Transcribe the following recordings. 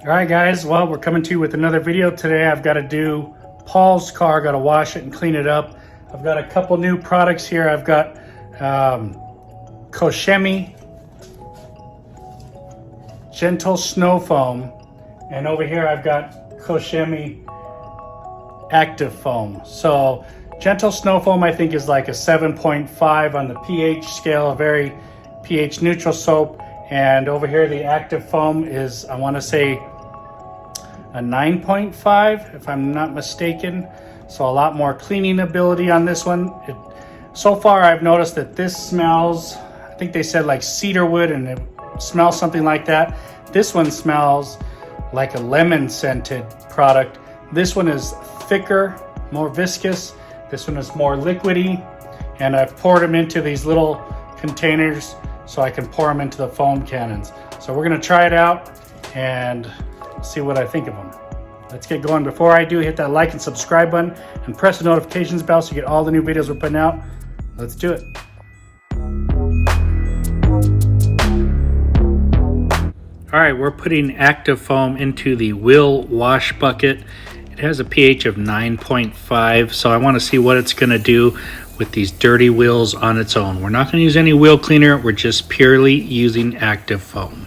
All right, guys, well, we're coming to you with another video today. I've got to do Paul's car, got to wash it and clean it up. I've got a couple new products here. I've got Koch Chemie Gentle Snow Foam, and over here I've got Koch Chemie Active Foam. So Gentle Snow Foam, I think, is like a 7.5 on the pH scale, a very pH neutral soap. And over here, the Active Foam is, I want to say, a 9.5, if I'm not mistaken. So a lot more cleaning ability on this one. So far, I've noticed that this smells, I think they said like cedar wood, and it smells something like that. This one smells like a lemon scented product. This one is thicker, more viscous. This one is more liquidy. And I've poured them into these little containers so I can pour them into the foam cannons. So we're gonna try it out and see what I think of them. Let's get going. Before I do, hit that like and subscribe button and press the notifications bell so you get all the new videos we're putting out. Let's do it. All right, we're putting Active Foam into the wheel wash bucket. It has a pH of 9.5, so I want to see what it's going to do with these dirty wheels on its own. We're not going to use any wheel cleaner. We're just purely using Active Foam.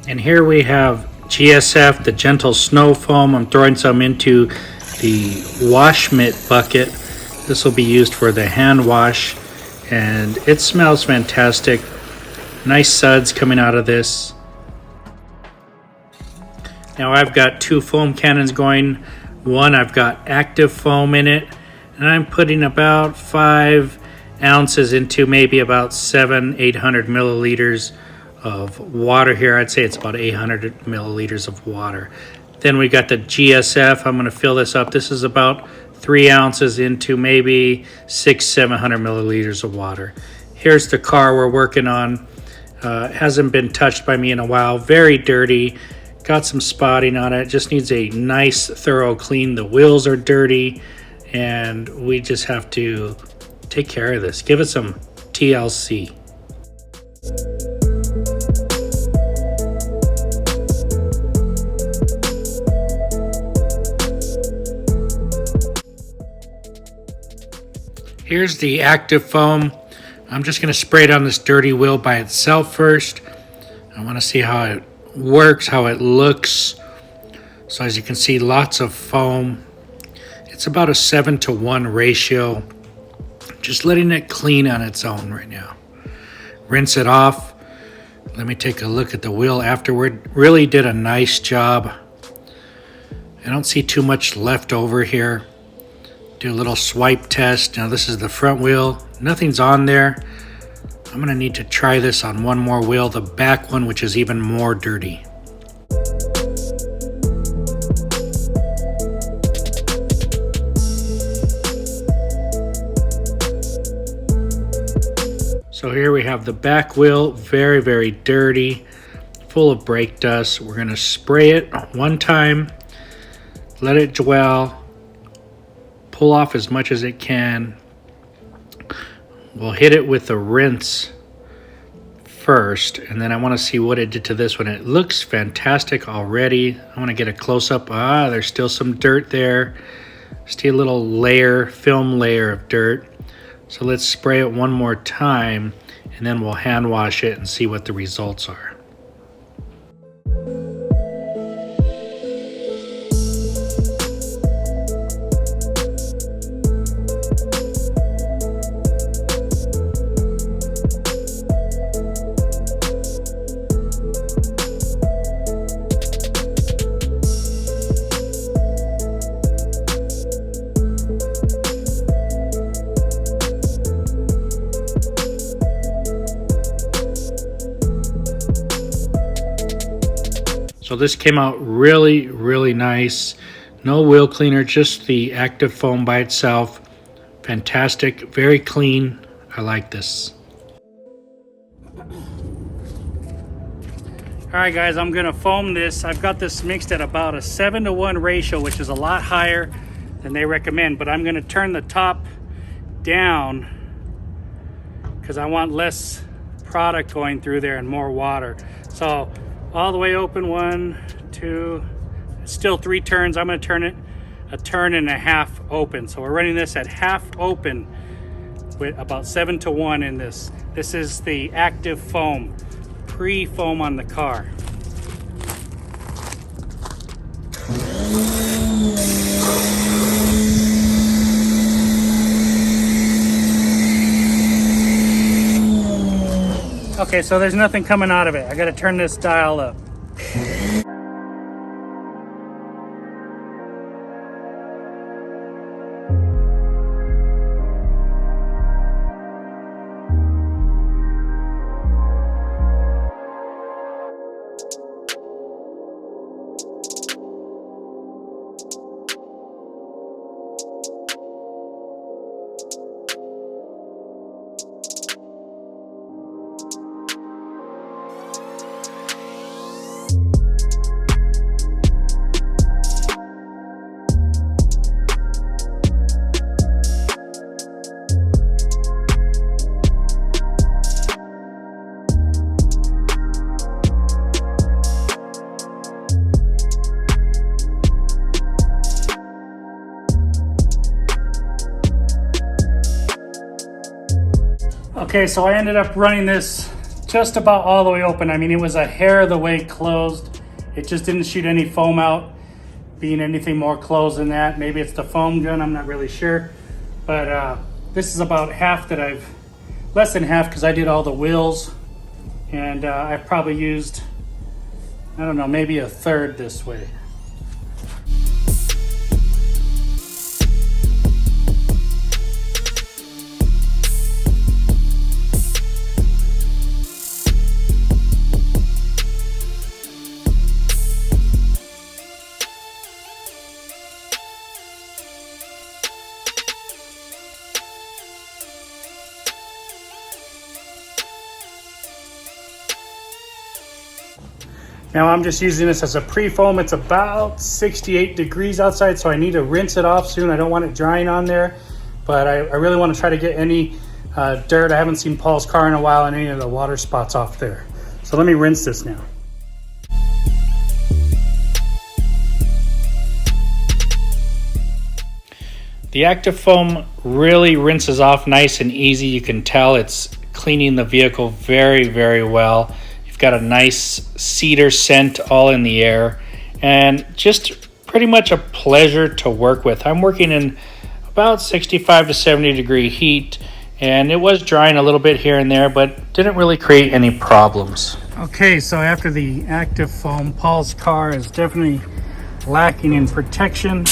And here we have GSF, the Gentle Snow Foam. I'm throwing some into the wash mitt bucket. This will be used for the hand wash, and it smells fantastic. Nice suds coming out of this. Now I've got two foam cannons going. One, I've got Active Foam in it, and I'm putting about 5 ounces into maybe about 800 milliliters of water here. I'd say it's about 800 milliliters of water. Then we got the GSF. I'm going to fill this up. This is about 3 ounces into maybe 700 milliliters of water. Here's the car we're working on. Hasn't been touched by me in a while. Very dirty. Got some spotting on it. Just needs a nice thorough clean. The wheels are dirty, and we just have to take care of this. Give it some TLC. Here's the Active Foam. I'm just going to spray it on this dirty wheel by itself first. I want to see how it works, how it looks. So as you can see, lots of foam. It's about a 7-to-1 ratio. Just letting it clean on its own right now. Rinse it off. Let me take a look at the wheel afterward. Really did a nice job. I don't see too much left over here. Do a little swipe test. Now this is the front wheel. Nothing's on there. I'm gonna need to try this on one more wheel, the back one, which is even more dirty. So here we have the back wheel, very, very dirty, full of brake dust. We're gonna spray it one time, let it dwell, pull off as much as it can. We'll hit it with a rinse first, and then I want to see what it did to this one. It looks fantastic already. I want to get a close-up. There's still some dirt there. Still a little layer, film layer of dirt. So let's spray it one more time, and then we'll hand wash it and see what the results are. So this came out really, really nice. No wheel cleaner, just the Active Foam by itself. Fantastic, very clean. I like this. All right, guys, I'm gonna foam this. I've got this mixed at about a 7-to-1 ratio, which is a lot higher. than they recommend, but I'm going to turn the top down because I want less product going through there and more water. So all the way open, 1, 2, still 3 turns. I'm going to turn it a turn and a half open. So we're running this at half open with about 7 to 1 in this. This is the active foam, pre-foam on the car. Okay, so there's nothing coming out of it. I got to turn this dial up. Okay, so I ended up running this just about all the way open. I mean, it was a hair of the way closed. It just didn't shoot any foam out, being anything more closed than that. Maybe it's the foam gun, I'm not really sure. But this is about half that less than half, because I did all the wheels. And I've probably used, I don't know, maybe a third this way. Now I'm just using this as a pre-foam. It's about 68 degrees outside, so I need to rinse it off soon. I don't want it drying on there, but I really want to try to get any dirt. I haven't seen Paul's car in a while and any of the water spots off there. So let me rinse this now. The active foam really rinses off nice and easy. You can tell it's cleaning the vehicle very, very well. You've got a nice cedar scent all in the air, and just pretty much a pleasure to work with. I'm working in about 65 to 70 degree heat, and it was drying a little bit here and there, but didn't really create any problems. Okay, so after the active foam, Paul's car is definitely lacking in protection.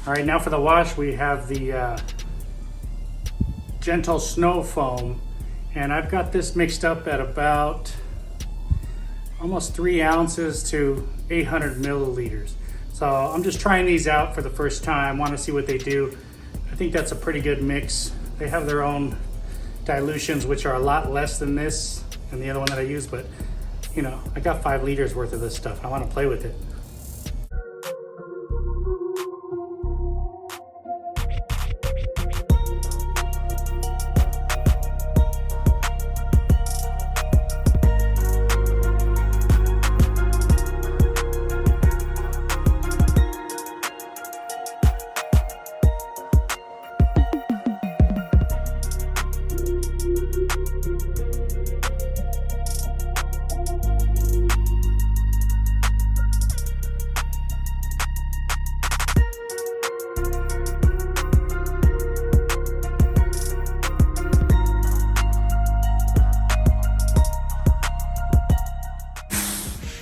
All right, now for the wash, we have the gentle snow foam, and I've got this mixed up at about almost 3 ounces to 800 milliliters. So I'm just trying these out for the first time. Want to see what they do. I think that's a pretty good mix. They have their own dilutions, which are a lot less than this and the other one that I use, but you know, I got 5 liters worth of this stuff. I want to play with it.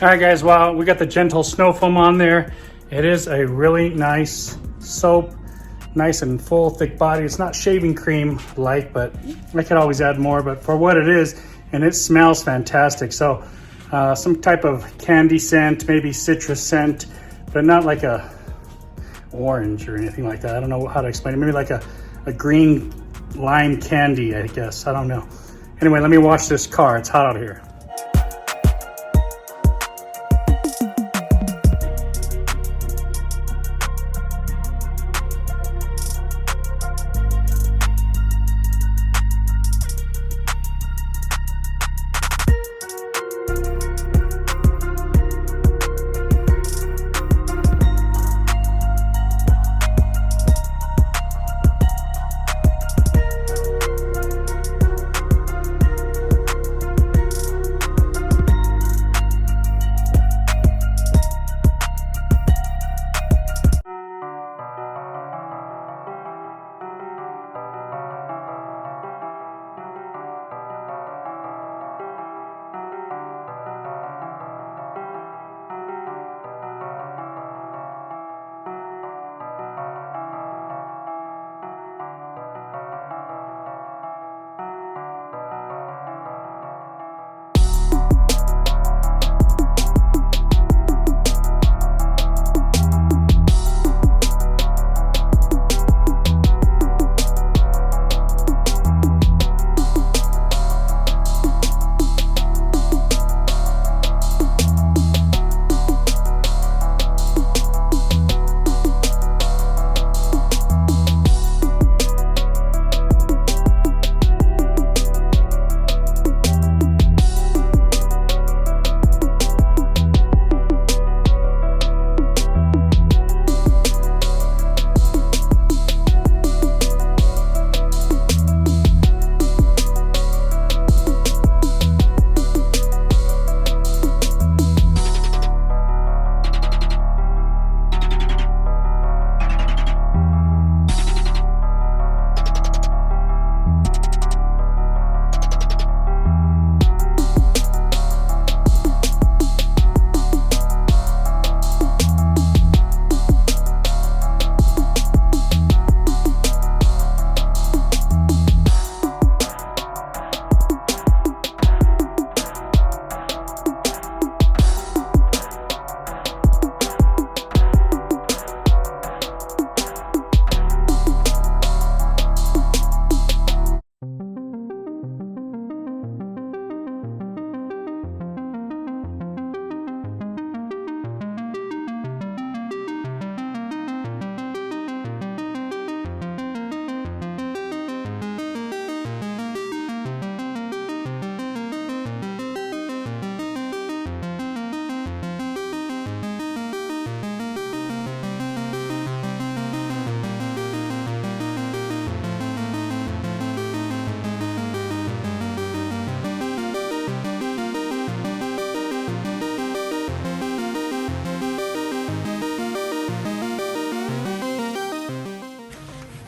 All right, guys, well, we got the gentle snow foam on there. It is a really nice soap, nice and full, thick body. It's not shaving cream like, but I could always add more, but for what it is, and it smells fantastic. So some type of candy scent, maybe citrus scent, but not like a orange or anything like that. I don't know how to explain it. Maybe like a green lime candy, I guess. I don't know. Anyway, let me wash this car. It's hot out here.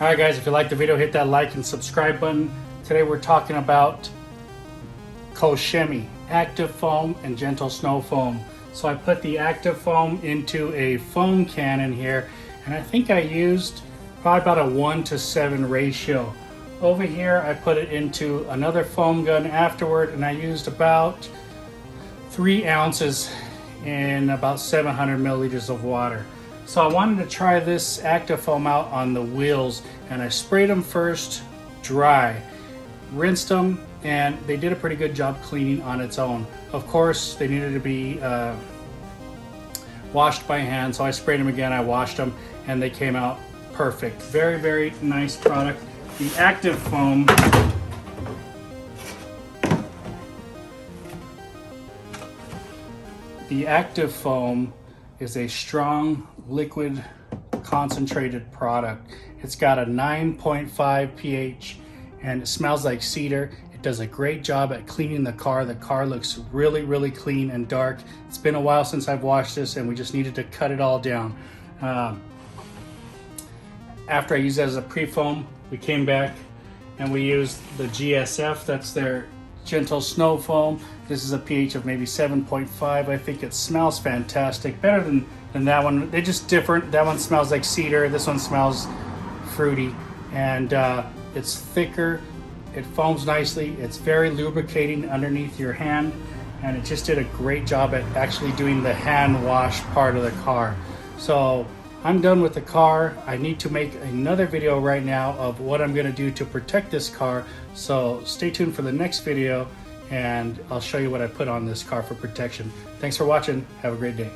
Alright guys, if you liked the video, hit that like and subscribe button. Today we're talking about Koch Chemie Active Foam and Gentle Snow Foam. So I put the Active Foam into a foam cannon here, and I think I used probably about a 1:7 ratio. Over here I put it into another foam gun afterward, and I used about 3 ounces in about 700 milliliters of water. So I wanted to try this Active Foam out on the wheels, and I sprayed them first dry, rinsed them, and they did a pretty good job cleaning on its own. Of course, they needed to be washed by hand, so I sprayed them again, I washed them, and they came out perfect. Very, very nice product. The Active Foam is a strong liquid concentrated product. It's got a 9.5 pH and it smells like cedar. It does a great job at cleaning the car. The car looks really, really clean and dark. It's been a while since I've washed this, and we just needed to cut it all down. After I used it as a pre-foam, we came back and we used the GSF. That's their Gentle Snow Foam. This is a pH of maybe 7.5. I think it smells fantastic, better than that one. They're just different. That one smells like cedar. This one smells fruity, and it's thicker. It foams nicely. It's very lubricating underneath your hand, and it just did a great job at actually doing the hand wash part of the car. So I'm done with the car. I need to make another video right now of what I'm gonna do to protect this car. So stay tuned for the next video, and I'll show you what I put on this car for protection. Thanks for watching. Have a great day.